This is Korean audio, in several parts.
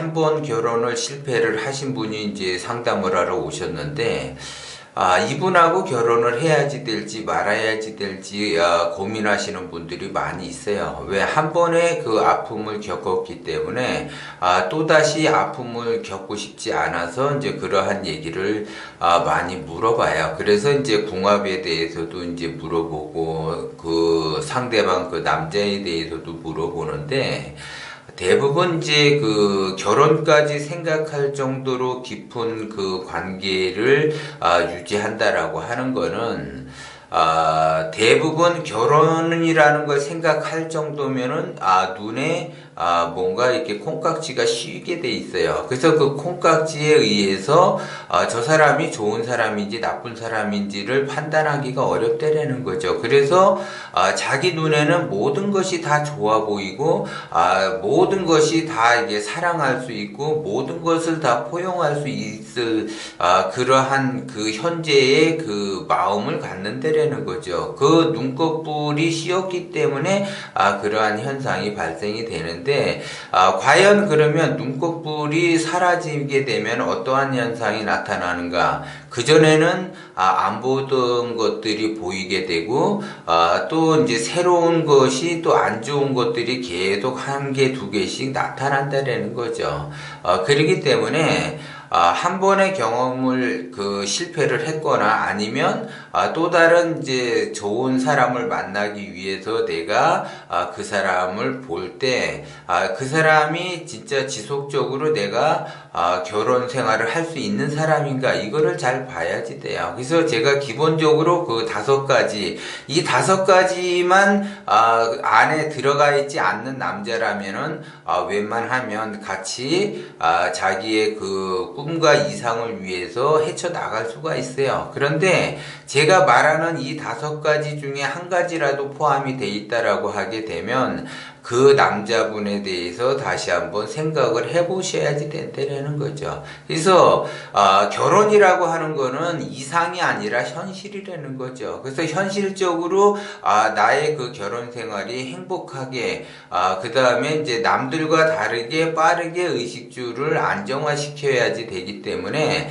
한 번 결혼을 실패를 하신 분이 이제 상담을 하러 오셨는데, 이분하고 결혼을 해야지 될지 말아야지 될지 고민하시는 분들이 많이 있어요. 왜 한 번의 그 아픔을 겪었기 때문에 또다시 아픔을 겪고 싶지 않아서 이제 그러한 얘기를 많이 물어봐요. 그래서 이제 궁합에 대해서도 이제 물어보고 그 상대방 그 남자에 대해서도 물어보는데, 대부분 이제 그 결혼까지 생각할 정도로 깊은 그 관계를 유지한다라고 하는 거는 대부분 결혼이라는 걸 생각할 정도면은 눈에 뭔가 이렇게 콩깍지가 씌게 돼 있어요. 그래서 그 콩깍지에 의해서 저 사람이 좋은 사람인지 나쁜 사람인지를 판단하기가 어렵다라는 거죠. 그래서 자기 눈에는 모든 것이 다 좋아 보이고 모든 것이 다 이게 사랑할 수 있고 모든 것을 다 포용할 수 있을 그러한 그 현재의 그 마음을 갖는다라는 거죠. 그 눈꺼풀이 씌었기 때문에 그러한 현상이 발생이 되는데, 과연 그러면 눈꺼풀이 사라지게 되면 어떠한 현상이 나타나는가? 그전에는 안 보던 것들이 보이게 되고 또 이제 새로운 것이 또 안 좋은 것들이 계속 한 개, 두 개씩 나타난다는 거죠. 그렇기 때문에 한 번의 경험을 그 실패를 했거나 아니면 또 다른 이제 좋은 사람을 만나기 위해서 내가 그 사람을 볼 때 그 사람이 진짜 지속적으로 내가 결혼 생활을 할 수 있는 사람인가, 이거를 잘 봐야지 돼요. 그래서 제가 기본적으로 그 5가지, 이 5가지만 안에 들어가 있지 않는 남자라면은 웬만하면 같이 자기의 그 꿈과 이상을 위해서 헤쳐나갈 수가 있어요. 그런데 제가 말하는 이 5가지 중에 한 가지라도 포함이 돼 있다라고 하게 되면 그 남자분에 대해서 다시 한번 생각을 해보셔야지 된다는 거죠. 그래서 결혼이라고 하는 거는 이상이 아니라 현실이라는 거죠. 그래서 현실적으로 나의 그 결혼 생활이 행복하게 그 다음에 이제 남들과 다르게 빠르게 의식주를 안정화시켜야지 되기 때문에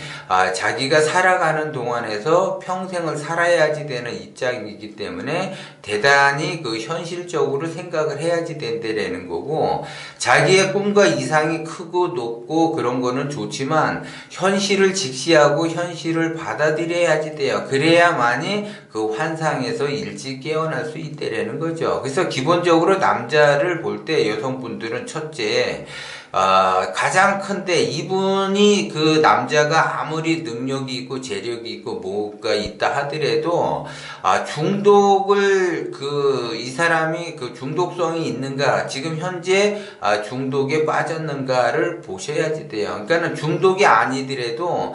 자기가 살아가는 동안에서 평생을 살아야지 되는 입장이기 때문에 대단히 그 현실적으로 생각을 해야지 된다라는 거고, 자기의 꿈과 이상이 크고 높고 그런 거는 좋지만 현실을 직시하고 현실을 받아들여야지 돼요. 그래야만이 그 환상에서 일찍 깨어날 수 있다라는 거죠. 그래서 기본적으로 남자를 볼 때 여성분들은 첫째, 가장 큰데 이분이 그 남자가 아무리 능력이 있고 재력이 있고 뭐가 있다 하더라도 중독을 이 사람이 그 중독성이 있는가, 지금 현재 중독에 빠졌는가를 보셔야지 돼요. 그러니까는 중독이 아니더라도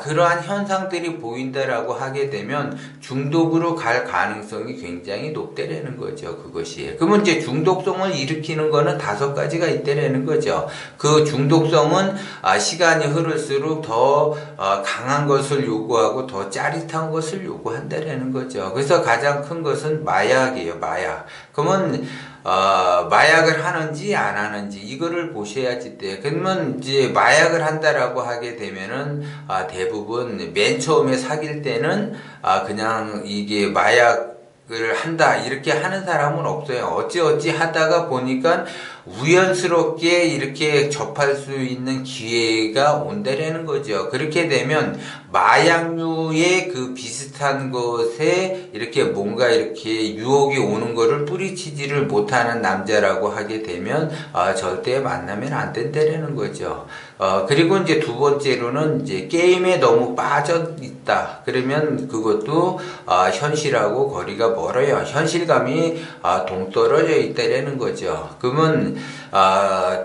그러한 현상들이 보인다라고 하게 되면 중독으로 갈 가능성이 굉장히 높다라는 거죠. 그것이. 그러면 이제 중독성을 일으키는 거는 5가지가 있다라는 거죠. 그 중독성은 시간이 흐를수록 더 강한 것을 요구하고 더 짜릿한 것을 요구한다라는 거죠. 그래서 가장 큰 것은 마약이에요. 마약. 그러면 마약을 하는지 안 하는지 이거를 보셔야지 돼. 그러면 이제 마약을 한다라고 하게 되면은 대부분 맨 처음에 사귈 때는 그냥 이게 마약을 한다 이렇게 하는 사람은 없어요. 어찌 하다가 보니까 우연스럽게 이렇게 접할 수 있는 기회가 온다라는 거죠. 그렇게 되면 마약류의 그 비슷한 것에 이렇게 뭔가 이렇게 유혹이 오는 거를 뿌리치지를 못하는 남자라고 하게 되면 절대 만나면 안 된다라는 거죠. 그리고 이제 2번째로는 이제 게임에 너무 빠져 있다. 그러면 그것도 현실하고 거리가 멀어요. 현실감이 동떨어져 있다라는 거죠. 그러면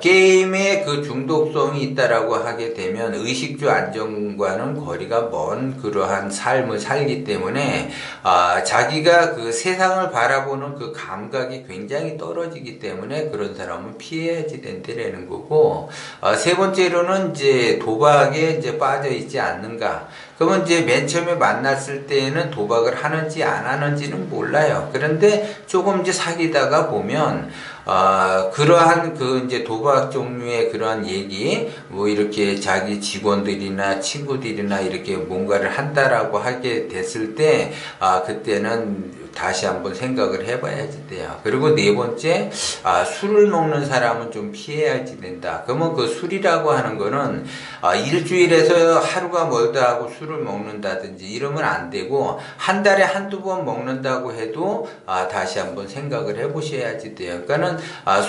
게임에 그 중독성이 있다라고 하게 되면 의식주 안정과는 거리가 먼 그러한 삶을 살기 때문에 자기가 그 세상을 바라보는 그 감각이 굉장히 떨어지기 때문에 그런 사람은 피해야지 된다라는 거고, 3번째로는 이제 도박에 이제 빠져 있지 않는가. 그러면 이제 맨 처음에 만났을 때에는 도박을 하는지 안 하는지는 몰라요. 그런데 조금 이제 사귀다가 보면 그러한 그 이제 도박 종류의 그러한 얘기, 뭐 이렇게 자기 직원들이나 친구들이나 이렇게 뭔가를 한다라고 하게 됐을 때, 그때는 다시 한번 생각을 해봐야지 돼요. 그리고 네 번째, 술을 먹는 사람은 좀 피해야지 된다. 그러면 그 술이라고 하는 거는, 일주일에서 하루가 멀다 하고 술을 먹는다든지 이러면 안 되고, 한 달에 한두 번 먹는다고 해도, 다시 한번 생각을 해보셔야지 돼요. 그러니까는,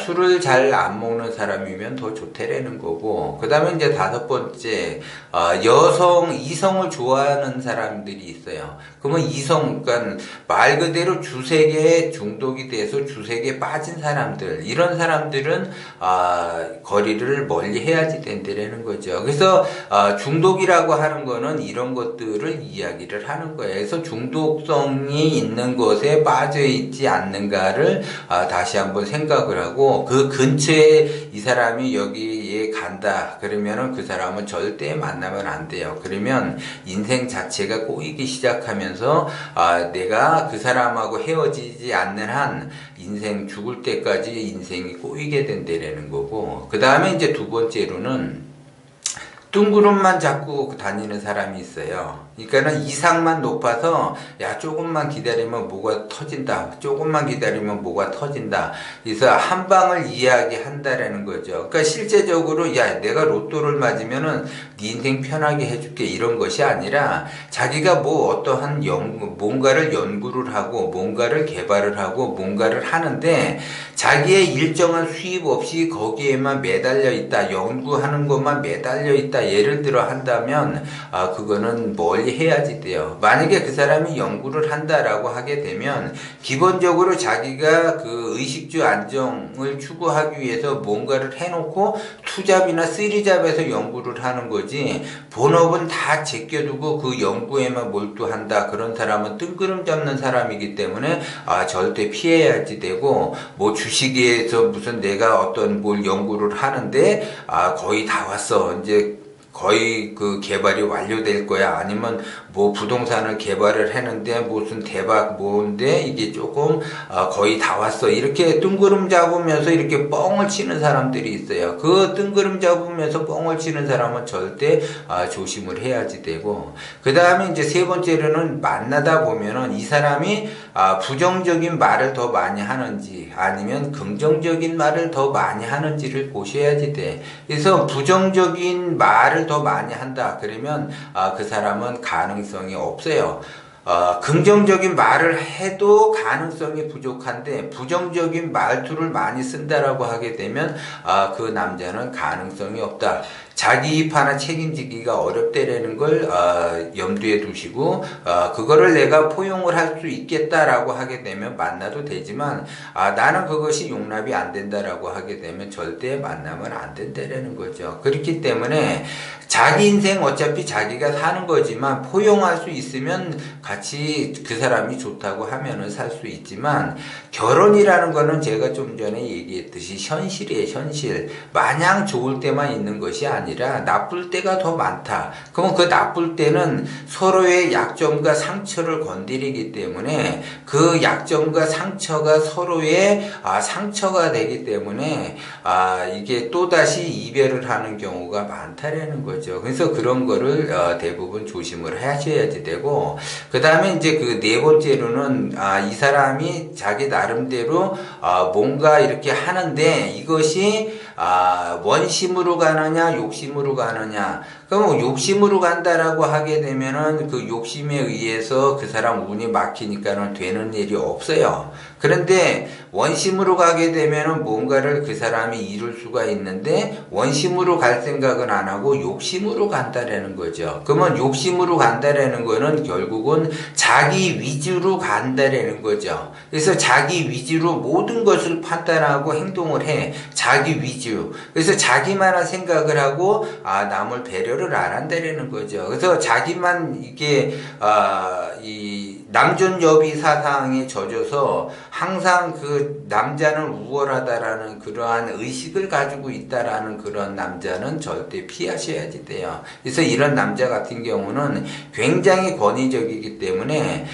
술을 잘 안 먹는 사람이면 더 좋다라는 거고, 그 다음에 이제 다섯 번째, 이성을 좋아하는 사람들이 있어요. 그러면 그러니까 말 그대로 주색에 중독이 돼서 주색에 빠진 사람들, 이런 사람들은, 거리를 멀리 해야지 된다라는 거죠. 그래서, 중독이라고 하는 거는 이런 것들을 이야기를 하는 거예요. 그래서 중독성이 있는 것에 빠져 있지 않는가를, 다시 한번 생각을 하고, 그 근처에 이 사람이 여기에 간다. 그러면은 그 사람은 절대 만나면 안 돼요. 그러면 인생 자체가 꼬이기 시작하면서, 내가 그 사람하고 헤어지지 않는 한 인생 죽을 때까지 인생이 꼬이게 된다라는 거고, 그 다음에 이제 두 번째로는 뜬구름만 잡고 다니는 사람이 있어요. 그러니까는 이상만 높아서 야 조금만 기다리면 뭐가 터진다. 조금만 기다리면 뭐가 터진다. 그래서 한 방을 이야기한다라는 거죠. 그러니까 실제적으로 야 내가 로또를 맞으면은 네 인생 편하게 해줄게 이런 것이 아니라 자기가 뭐 어떠한 뭔가를 연구를 하고 뭔가를 개발을 하고 뭔가를 하는데 자기의 일정한 수입 없이 거기에만 매달려 있다. 연구하는 것만 매달려 있다. 예를 들어 한다면 그거는 멀리 해야지 돼요. 만약에 그 사람이 연구를 한다라고 하게 되면 기본적으로 자기가 그 의식주 안정을 추구하기 위해서 뭔가를 해놓고 투잡이나 쓰리잡에서 연구를 하는 거지 본업은 다 제껴두고 그 연구에만 몰두한다. 그런 사람은 뜬구름 잡는 사람이기 때문에 절대 피해야지 되고 뭐 주식에서 무슨 내가 어떤 뭘 연구를 하는데 거의 다 왔어. 이제 거의 그 개발이 완료될 거야. 아니면 뭐 부동산을 개발을 했는데 무슨 대박 뭔데 이게 조금 거의 다 왔어. 이렇게 뜬구름 잡으면서 이렇게 뻥을 치는 사람들이 있어요. 그 뜬구름 잡으면서 뻥을 치는 사람은 절대 조심을 해야지 되고, 그 다음에 이제 세 번째로는 만나다 보면은 이 사람이 부정적인 말을 더 많이 하는지 아니면 긍정적인 말을 더 많이 하는지를 보셔야지 돼. 그래서 부정적인 말을 더 많이 한다. 그러면 그 사람은 가능성이 없어요. 긍정적인 말을 해도 가능성이 부족한데 부정적인 말투를 많이 쓴다라고 하게 되면 그 남자는 가능성이 없다. 자기 입 하나 책임지기가 어렵다라는 걸 염두에 두시고 그거를 내가 포용을 할 수 있겠다라고 하게 되면 만나도 되지만 나는 그것이 용납이 안 된다라고 하게 되면 절대 만나면 안 된다라는 거죠. 그렇기 때문에 자기 인생 어차피 자기가 사는 거지만 포용할 수 있으면 같이 그 사람이 좋다고 하면은 살 수 있지만 결혼이라는 거는 제가 좀 전에 얘기했듯이 현실이에요. 현실. 마냥 좋을 때만 있는 것이 아니라 나쁠 때가 더 많다. 그러면 그 나쁠 때는 서로의 약점과 상처를 건드리기 때문에 그 약점과 상처가 서로의 상처가 되기 때문에 이게 또다시 이별을 하는 경우가 많다라는 거죠. 그래서 그런 거를 대부분 조심을 하셔야지 되고, 그 다음에 이제 그 네 번째로는 이 사람이 자기 나름대로 뭔가 이렇게 하는데 이것이 원심으로 가느냐 욕심으로 가느냐. 그럼 욕심으로 간다라고 하게 되면은 그 욕심에 의해서 그 사람 운이 막히니까는 되는 일이 없어요. 그런데 원심으로 가게 되면은 뭔가를 그 사람이 이룰 수가 있는데 원심으로 갈 생각은 안 하고 욕심으로 간다라는 거죠. 그러면 욕심으로 간다라는 거는 결국은 자기 위주로 간다라는 거죠. 그래서 자기 위주로 모든 것을 판단하고 행동을 해. 자기 위주. 이슈. 그래서 자기만한 생각을 하고 남을 배려를 안 한다라는 거죠. 그래서 자기만 이게 이 남존여비 사상에 젖어서 항상 그 남자는 우월하다라는 그러한 의식을 가지고 있다라는 그런 남자는 절대 피하셔야지 돼요. 그래서 이런 남자 같은 경우는 굉장히 권위적이기 때문에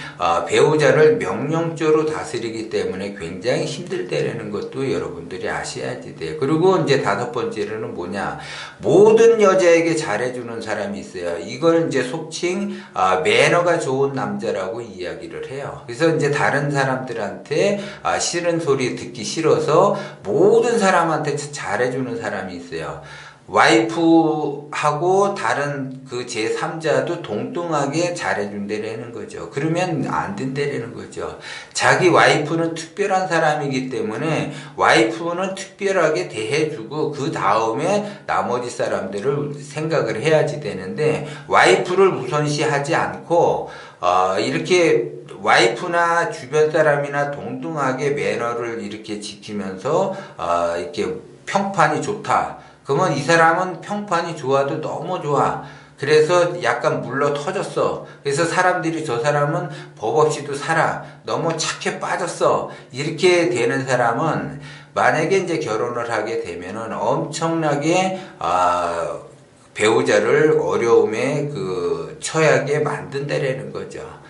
배우자를 명령조로 다스리기 때문에 굉장히 힘들다라는 것도 여러분들이 아셔야지 돼요. 그리고 이제 5번째로는 뭐냐, 모든 여자에게 잘해주는 사람이 있어요. 이걸 이제 속칭 매너가 좋은 남자라고 이야기를 해요. 그래서 이제 다른 사람들한테 싫은 소리 듣기 싫어서 모든 사람한테 잘해주는 사람이 있어요. 와이프하고 다른 그 제3자도 동등하게 잘해준다라는 거죠. 그러면 안 된다라는 거죠. 자기 와이프는 특별한 사람이기 때문에 와이프는 특별하게 대해주고 그 다음에 나머지 사람들을 생각을 해야지 되는데, 와이프를 우선시하지 않고 이렇게 와이프나 주변 사람이나 동등하게 매너를 이렇게 지키면서 이렇게 평판이 좋다. 그러면 이 사람은 평판이 좋아도 너무 좋아. 그래서 약간 물러 터졌어. 그래서 사람들이 저 사람은 법 없이도 살아. 너무 착해 빠졌어. 이렇게 되는 사람은 만약에 이제 결혼을 하게 되면은 엄청나게 배우자를 어려움에 처하게 만든다라는 거죠.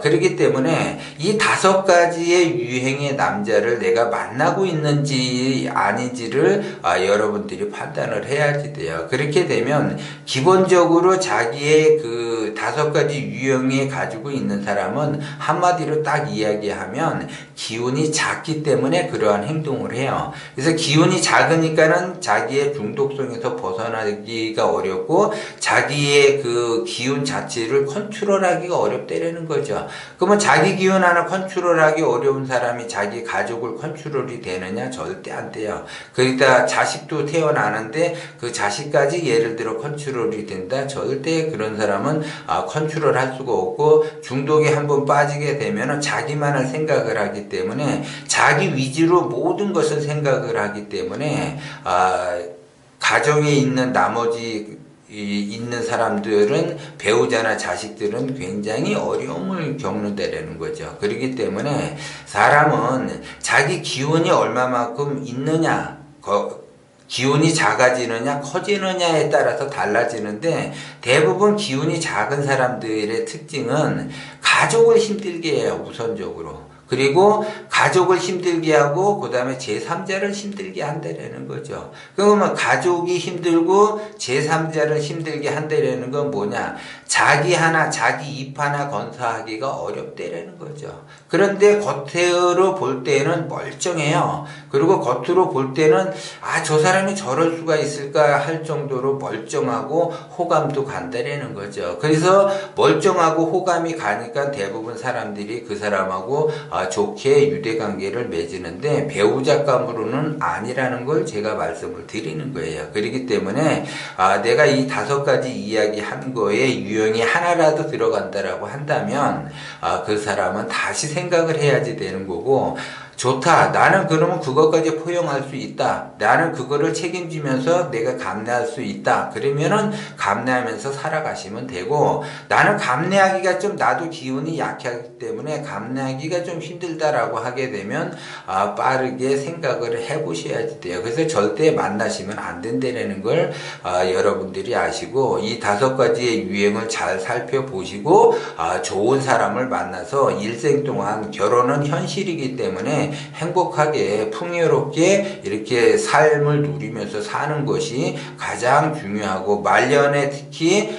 그렇기 때문에 이 5가지의 유행의 남자를 내가 만나고 있는지 아닌지를 여러분들이 판단을 해야지 돼요. 그렇게 되면 기본적으로 자기의 그 5가지 유형에 가지고 있는 사람은 한마디로 딱 이야기하면 기운이 작기 때문에 그러한 행동을 해요. 그래서 기운이 작으니까는 자기의 중독성에서 벗어나기가 어렵고 자기의 그 기운 자체를 컨트롤하기가 어렵다라는 거죠. 그러면 자기 기운 하나 컨트롤하기 어려운 사람이 자기 가족을 컨트롤이 되느냐? 절대 안 돼요. 그러니까 자식도 태어나는데 그 자식까지 예를 들어 컨트롤이 된다? 절대 그런 사람은 컨트롤할 수가 없고, 중독에 한번 빠지게 되면 자기만을 생각을 하기 때문에 자기 위주로 모든 것을 생각을 하기 때문에 가정에 있는 나머지 있는 사람들은, 배우자나 자식들은 굉장히 어려움을 겪는다라는 거죠. 그렇기 때문에 사람은 자기 기운이 얼마만큼 있느냐, 기운이 작아지느냐 커지느냐에 따라서 달라지는데, 대부분 기운이 작은 사람들의 특징은 가족을 힘들게 해요, 우선적으로. 그리고 가족을 힘들게 하고 그 다음에 제3자를 힘들게 한다라는 거죠. 그러면 가족이 힘들고 제3자를 힘들게 한다라는 건 뭐냐? 자기 입 하나 건사하기가 어렵다라는 거죠. 그런데 겉으로 볼 때는 멀쩡해요. 그리고 겉으로 볼 때는 저 사람이 저럴 수가 있을까 할 정도로 멀쩡하고 호감도 간다라는 거죠. 그래서 멀쩡하고 호감이 가니까 대부분 사람들이 그 사람하고 좋게 유대관계를 맺는데, 배우자감으로는 아니라는 걸 제가 말씀을 드리는 거예요. 그렇기 때문에 내가 이 5가지 이야기한 거에 유형이 하나라도 들어간다라고 한다면 그 사람은 다시 생각을 해야지 되는 거고, 좋다. 나는 그러면 그것까지 포용할 수 있다. 나는 그거를 책임지면서 내가 감내할 수 있다. 그러면은 감내하면서 살아가시면 되고, 나는 감내하기가 좀, 나도 기운이 약하기 때문에 감내하기가 좀 힘들다라고 하게 되면 빠르게 생각을 해보셔야지 돼요. 그래서 절대 만나시면 안 된다는 걸 여러분들이 아시고, 이 5가지의 유행을 잘 살펴보시고 좋은 사람을 만나서 일생 동안, 결혼은 현실이기 때문에 행복하게 풍요롭게 이렇게 삶을 누리면서 사는 것이 가장 중요하고, 말년에 특히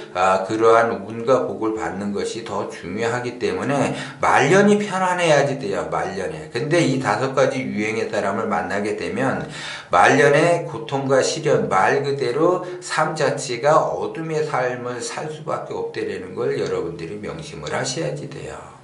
그러한 운과 복을 받는 것이 더 중요하기 때문에 말년이 편안해야지 돼요. 말년에. 근데 이 5가지 유행의 사람을 만나게 되면 말년에 고통과 시련, 말 그대로 삶 자체가 어둠의 삶을 살 수밖에 없다는 걸 여러분들이 명심을 하셔야지 돼요.